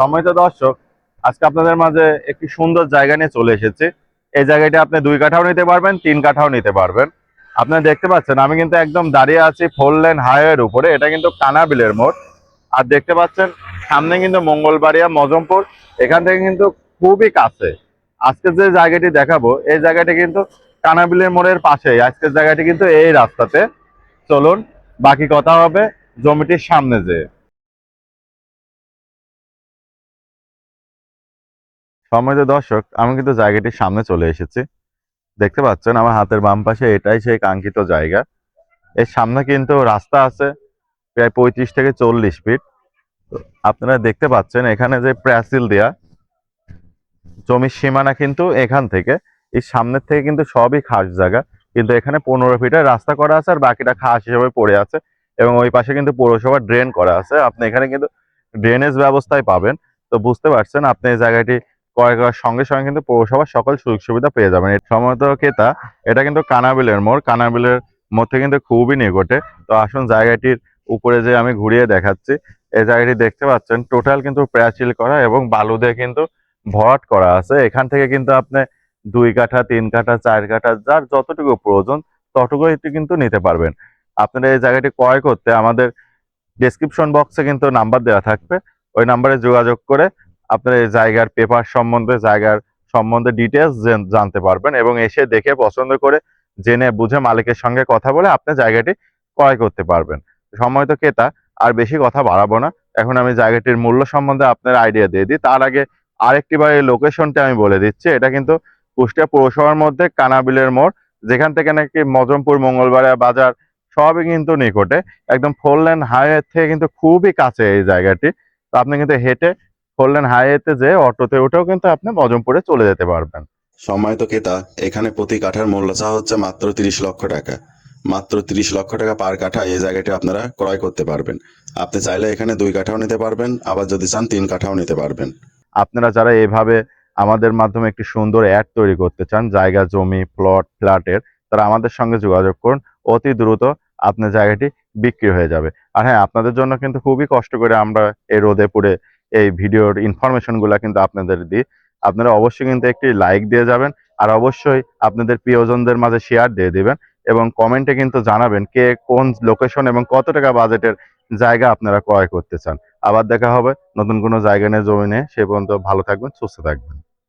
সম্মানিত দর্শক, আজকে আপনাদের মাঝে একটি সুন্দর জায়গা নিয়ে চলে এসেছি। এই জায়গাটি আপনি 2 কাঠাও নিতে পারবেন, 3 কাঠাও নিতে পারবেন। আপনারা দেখতে পাচ্ছেন আমি কিন্তু একদম দাঁড়িয়ে আছি 4 লেন হাইওয়ের উপরে। এটা কিন্তু কানাবিলের মোড়। আর দেখতে পাচ্ছেন সামনে কিন্তু মঙ্গলবাড়িয়া মজমপুর, এখান থেকে কিন্তু খুবই কাছে। আজকে যে জায়গাটি দেখাবো এই জায়গাটি কিন্তু কানাবিলের মোড়ের পাশেই। আজকের জায়গাটি কিন্তু এই রাস্তাতে। চলুন বাকি কথা হবে জমিটির সামনে যেয়ে। সম্মানিত দর্শক, আমি কিন্তু জায়গাটির সামনে চলে এসেছি। দেখতে পাচ্ছেন আমার হাতের বাম পাশে, এটাই সেই কাঙ্ক্ষিত জায়গা। এর সামনে কিন্তু রাস্তা আছে প্রায় 35 থেকে 40 ফিট। তো আপনারা দেখতে পাচ্ছেন এখানে যে প্রাচীল দেয়া, জমির সীমানা কিন্তু এখান থেকে এই সামনের থেকে কিন্তু সবই খাস জায়গা। কিন্তু এখানে 15 ফিটের রাস্তা করা আছে, আর বাকিটা খাস হিসেবে পড়ে আছে। এবং ওই পাশে কিন্তু পৌরসভা ড্রেন করা আছে, আপনি এখানে কিন্তু ড্রেনেজ ব্যবস্থায় পাবেন। তো বুঝতে পারছেন আপনি এই জায়গাটি ক্রয় করার সঙ্গে সঙ্গে কিন্তু পৌরসভার সকল সুযোগ সুবিধা পেয়ে যাবেন। সম্ভবত ক্রেতা, এটা কিন্তু কানাবিলের মোড়। কানাবিলের মোড় থেকে কিন্তু খুবই নিকটে। তো আসুন জায়গাটির উপরে যে আমি ঘুরিয়ে দেখাচ্ছি। এই জায়গাটি দেখতে পাচ্ছেন টোটাল কিন্তু প্রাচীল করা এবং বালু দিয়ে কিন্তু ভরাট করা আছে। এখান থেকে কিন্তু আপনি 2 কাঠা, 3 কাঠা, 4 কাঠা, যার যতটুকু প্রয়োজন ততটুকুই কিন্তু নিতে পারবেন। আপনারা এই জায়গাটি ক্রয় করতে আমাদের ডেসক্রিপশন বক্সে কিন্তু নাম্বার দেওয়া থাকবে। ওই নাম্বারে যোগাযোগ করে আপনার এই জায়গার পেপার সম্বন্ধে, জায়গার সম্বন্ধে ডিটেলস জানতে পারবেন এবং এসে দেখে পছন্দ করে জেনে বুঝে মালিকের সঙ্গে কথা বলে আপনি জায়গাটি ক্রয় করতে পারবেন। সম্মানিত ক্রেতা, আর বেশি কথা বাড়াবো না। এখন আমি জায়গাটির মূল্য সম্বন্ধে আপনার আইডিয়া দিয়ে দিই। তার আগে আরেকটি বার এই লোকেশনটা আমি বলে দিচ্ছি। এটা কিন্তু কুষ্টিয়া পৌরসভার মধ্যে কানাবিলের মোড়, যেখান থেকে নাকি মজমপুর, মঙ্গলবাড়িয়া বাজার সবই কিন্তু নিকটে। একদম 4 লেন হাইওয়ে থেকে কিন্তু খুবই কাছে এই জায়গাটি। তো আপনি কিন্তু হেঁটে 4 লেন হাইওয়েতে যেয়ে অটোতে উঠেও কিন্তু আপনি মজমপুরে চলে যেতে পারবেন। সম্মানিত ক্রেতা, এখানে প্রতি কাঠার মূল্য চাওয়া হচ্ছে মাত্র 30 লক্ষ টাকা। মাত্র 30 লক্ষ টাকা পার কাঠা এই জায়গাটি আপনারা ক্রয় করতে পারবেন। আপনি চাইলে এখানে 2 কাঠাও নিতে পারবেন, আবার যদি চান 3 কাঠাও নিতে পারবেন। আপনারা যারা এভাবে আমাদের মাধ্যমে একটি সুন্দর অ্যাড তৈরি করতে চান, জায়গা, জমি, প্লট, ফ্ল্যাটের, তারা আমাদের সঙ্গে যোগাযোগ করুন। অতি দ্রুত আপনার জায়গাটি বিক্রি হয়ে যাবে। আর হ্যাঁ, আপনাদের জন্য কিন্তু খুবই কষ্ট করে আমরা এই রোদে পুড়ে এই ভিডিওর ইনফরমেশনগুলো কিন্তু আপনাদের দিই। আপনারা অবশ্যই কিন্তু একটি লাইক দিয়ে যাবেন, আর অবশ্যই আপনাদের প্রিয়জনদের মাঝে শেয়ার দিয়ে দিবেন এবং কমেন্টে কিন্তু জানাবেন কে কোন লোকেশন এবং কত টাকা বাজেটের জায়গা আপনারা ক্রয় করতে চান। আবার দেখা হবে নতুন কোনো জায়গা নিয়ে, জমি নিয়ে। সে পর্যন্ত ভালো থাকবেন, সুস্থ থাকবেন।